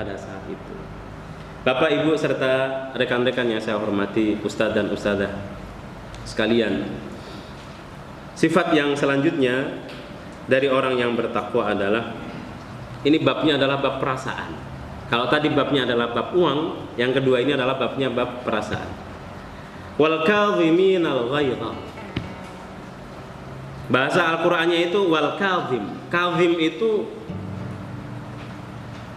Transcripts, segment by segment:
pada saat itu. Bapak, Ibu, serta rekan-rekan yang saya hormati, Ustadz dan Ustadzah sekalian, sifat yang selanjutnya dari orang yang bertakwa adalah, ini babnya adalah bab perasaan. Kalau tadi babnya adalah bab uang, yang kedua ini adalah babnya bab perasaan. Wal kadhiminal ghaidha. Bahasa Al-Qur'annya itu wal kadhim. Kadhim itu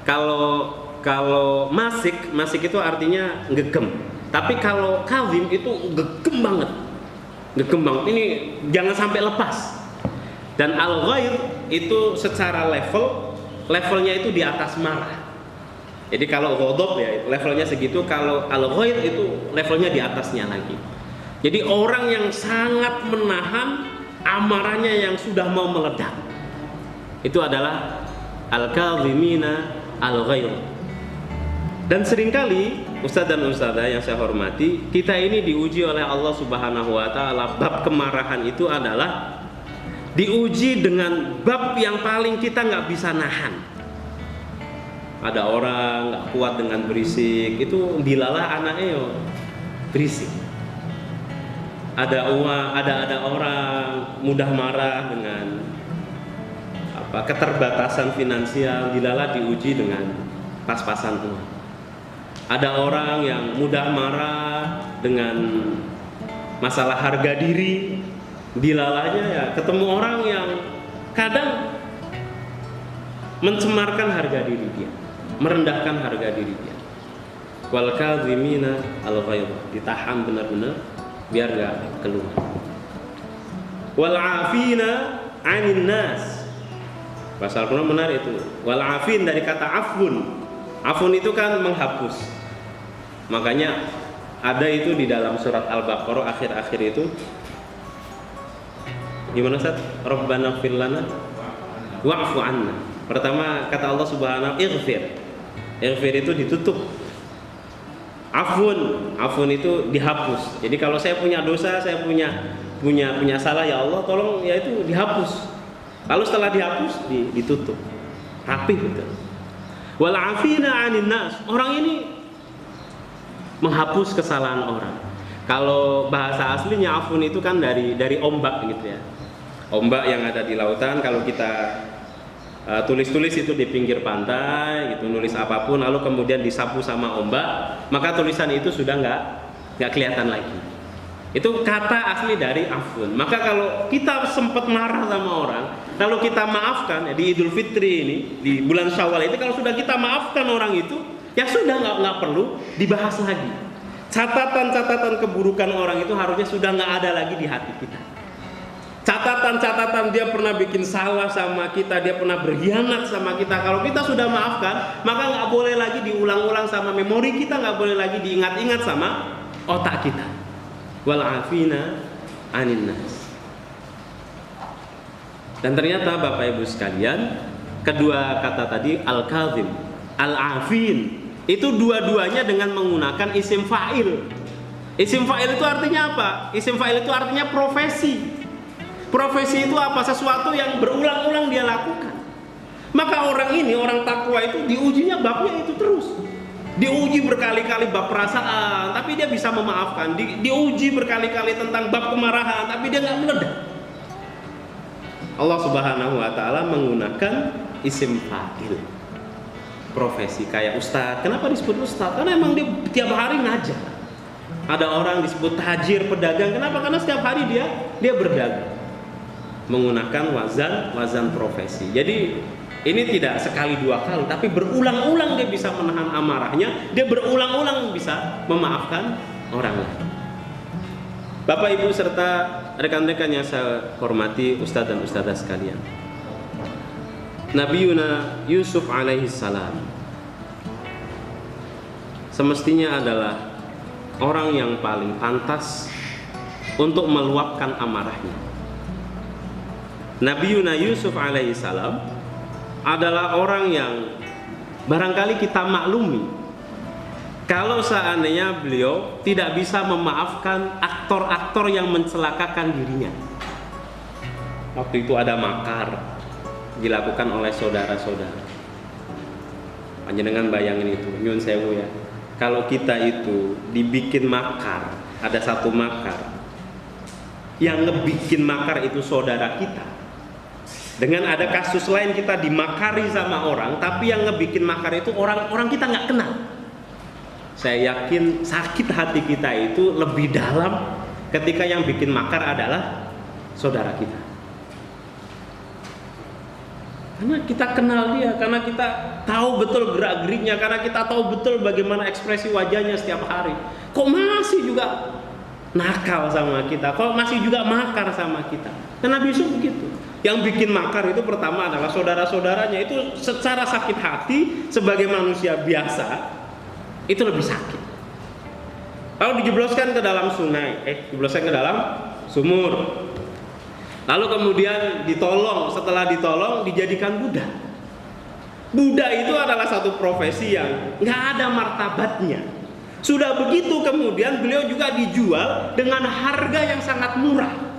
kalau masik itu artinya gegem. Tapi kalau kadhim itu gegem banget. Gegem banget. Ini jangan sampai lepas. Dan al-ghaidh itu secara levelnya itu di atas marah. Jadi kalau ghadab ya levelnya segitu, kalau al-ghaidh itu levelnya di atasnya lagi. Jadi orang yang sangat menahan amarahnya yang sudah mau meledak. Itu adalah al-kadhimina al-ghaidh. Dan seringkali Ustadz dan Ustadzah yang saya hormati, kita ini diuji oleh Allah Subhanahu wa taala. Bab kemarahan itu adalah diuji dengan bab yang paling kita nggak bisa nahan. Ada orang nggak kuat dengan berisik, itu dilalah anaknya yo berisik. Ada orang mudah marah dengan keterbatasan finansial, dilalah diuji dengan pas-pasan uang. Ada orang yang mudah marah dengan masalah harga diri, dilalahnya ya ketemu orang yang kadang mencemarkan harga diri dia, merendahkan harga diri dia. Wal kadhimina al-ghaidh, ditahan benar-benar biar gak keluar. Wal afina 'anil nas. Bahasa Al-Qur'an menarik itu. Wal afin dari kata afun. Afun itu kan menghapus. Makanya ada itu di dalam surat Al-Baqarah akhir-akhir itu. Gimana Ustaz? Rabbana ighfir lana wa'fu 'anna. Pertama kata Allah Subhanahu ighfir. Ighfir itu ditutup. Afun itu dihapus. Jadi kalau saya punya dosa, saya punya salah, ya Allah tolong ya itu dihapus. Lalu setelah dihapus ditutup. Rapih betul. Wal afina 'anil nas. Orang ini menghapus kesalahan orang. Kalau bahasa aslinya afun itu kan dari ombak gitu ya. Ombak yang ada di lautan, kalau kita tulis-tulis itu di pinggir pantai gitu, nulis apapun lalu kemudian disapu sama ombak, maka tulisan itu sudah nggak kelihatan lagi. Itu kata asli dari afun. Maka kalau kita sempat marah sama orang, lalu kita maafkan ya, di Idul Fitri ini, di bulan Syawal itu, kalau sudah kita maafkan orang itu, ya sudah nggak perlu dibahas lagi. Catatan-catatan keburukan orang itu harusnya sudah nggak ada lagi di hati kita. Catatan-catatan dia pernah bikin salah sama kita, dia pernah berkhianat sama kita, kalau kita sudah maafkan, maka nggak boleh lagi diulang-ulang sama memori kita, nggak boleh lagi diingat-ingat sama otak kita. Wal afina 'anil nas. Dan ternyata Bapak Ibu sekalian, kedua kata tadi al-kadhim, al-afin, itu dua-duanya dengan menggunakan isim fa'il. Isim fa'il itu artinya apa? Isim fa'il itu artinya profesi. Profesi itu apa? Sesuatu yang berulang-ulang dia lakukan. Maka orang ini, orang takwa itu diujinya babnya itu terus. Diuji berkali-kali bab perasaan, tapi dia bisa memaafkan. Diuji berkali-kali tentang bab kemarahan, tapi dia nggak meledak. Allah Subhanahu wa taala menggunakan isim fa'il. Profesi kayak ustadz. Kenapa disebut ustadz? Karena emang dia tiap hari ngajar. Ada orang disebut tajir, pedagang. Kenapa? Karena setiap hari dia berdagang. Menggunakan wazan profesi. Jadi ini tidak sekali dua kali, tapi berulang-ulang dia bisa menahan amarahnya, dia berulang-ulang bisa memaafkan orang lain. Bapak Ibu serta rekan-rekan yang saya hormati, Ustadz dan Ustadzah sekalian, Nabi Yusuf alaihi salam semestinya adalah orang yang paling pantas untuk meluapkan amarahnya. Nabi Yusuf alaihi salam adalah orang yang barangkali kita maklumi kalau seandainya beliau tidak bisa memaafkan aktor-aktor yang mencelakakan dirinya. Waktu itu ada makar dilakukan oleh saudara-saudara. Panjenengan bayangin itu, nyun sewu ya. Kalau kita itu dibikin makar, ada satu makar, yang ngebikin makar itu saudara kita. Dengan ada kasus lain kita dimakari sama orang, tapi yang ngebikin makar itu orang kita nggak kenal. Saya yakin sakit hati kita itu lebih dalam ketika yang bikin makar adalah saudara kita. Karena kita kenal dia, karena kita tahu betul gerak-geriknya, karena kita tahu betul bagaimana ekspresi wajahnya setiap hari. Kok masih juga nakal sama kita, kok masih juga makar sama kita. Dan Nabi Yusuf begitu. Yang bikin makar itu pertama adalah saudara-saudaranya. Itu secara sakit hati sebagai manusia biasa itu lebih sakit. Lalu dijebloskan ke dalam sungai, dijebloskan ke dalam sumur. Lalu kemudian ditolong, setelah ditolong dijadikan budak. Budak itu adalah satu profesi yang nggak ada martabatnya. Sudah begitu kemudian beliau juga dijual dengan harga yang sangat murah.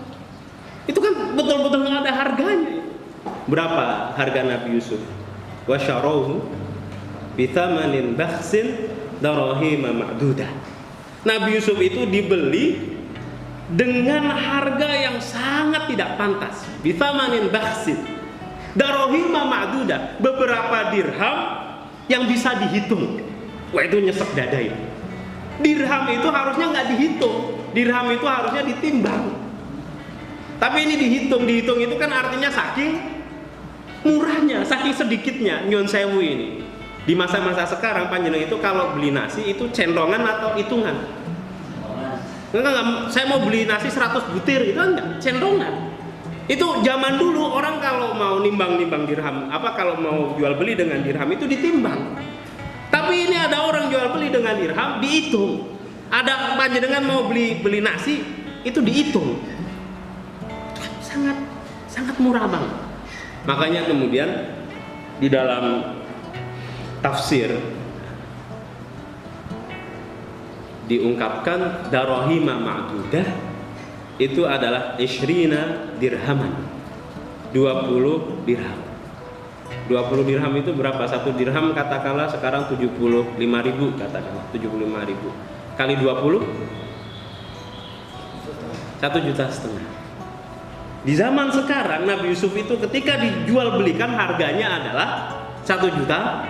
Itu kan betul-betul nggak ada harganya. Berapa harga Nabi Yusuf? Wa syarauhu bithamanin bakhsin darahima ma'dudah. Nabi Yusuf itu dibeli dengan harga yang sangat tidak pantas. Bithamanin bakhsin darahima ma'dudah, beberapa dirham yang bisa dihitung. Wah, itu nyesek dada itu. Dirham itu harusnya nggak dihitung, dirham itu harusnya ditimbang. Tapi ini dihitung itu kan artinya saking murahnya, saking sedikitnya. Nyun sewu ini di masa-masa sekarang panjenengan itu kalau beli nasi itu centongan atau hitungan? Enggak, saya mau beli nasi 100 butir itu enggak, centongan. Itu zaman dulu orang kalau mau nimbang-nimbang dirham, kalau mau jual beli dengan dirham itu ditimbang. Tapi ini ada orang jual beli dengan dirham dihitung. Ada panjenengan mau beli nasi itu dihitung. Sangat murah banget. Makanya kemudian di dalam tafsir diungkapkan darahima ma'dudah itu adalah ishrina dirhaman, 20 dirham. 20 dirham itu berapa? Satu dirham katakanlah sekarang 75.000, katakanlah 75.000 kali 20 1,5 juta. Di zaman sekarang Nabi Yusuf itu ketika dijual belikan harganya adalah 1,5 juta.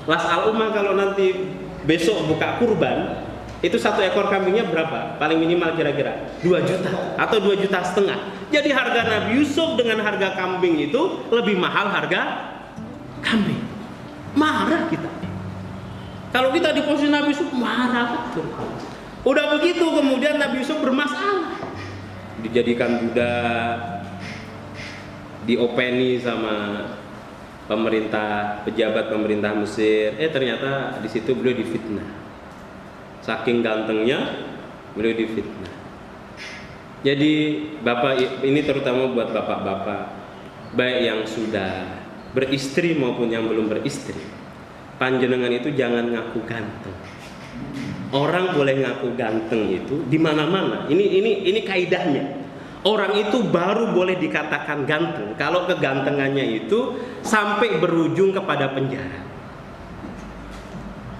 Las al-Ummah kalau nanti besok buka kurban itu satu ekor kambingnya berapa? Paling minimal kira-kira 2 juta atau 2,5 juta. Jadi harga Nabi Yusuf dengan harga kambing itu lebih mahal harga kambing. Marah kita. Kalau kita di posisi Nabi Yusuf marah betul. Udah begitu kemudian Nabi Yusuf bermasalah. Dijadikan budak, diopeni sama pemerintah, pejabat pemerintah Mesir. Ternyata di situ beliau difitnah. Saking gantengnya beliau difitnah. Jadi bapak, ini terutama buat bapak-bapak, baik yang sudah beristri maupun yang belum beristri, panjenengan itu jangan ngaku ganteng. Orang boleh ngaku ganteng itu di mana-mana. Ini kaidahnya. Orang itu baru boleh dikatakan ganteng kalau kegantengannya itu sampai berujung kepada penjara.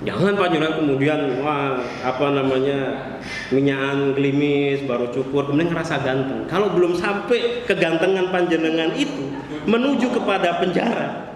Jangan panjenengan kemudian minyakan gelimis baru cukur kemudian ngerasa ganteng. Kalau belum sampai kegantengan panjenengan itu menuju kepada penjara,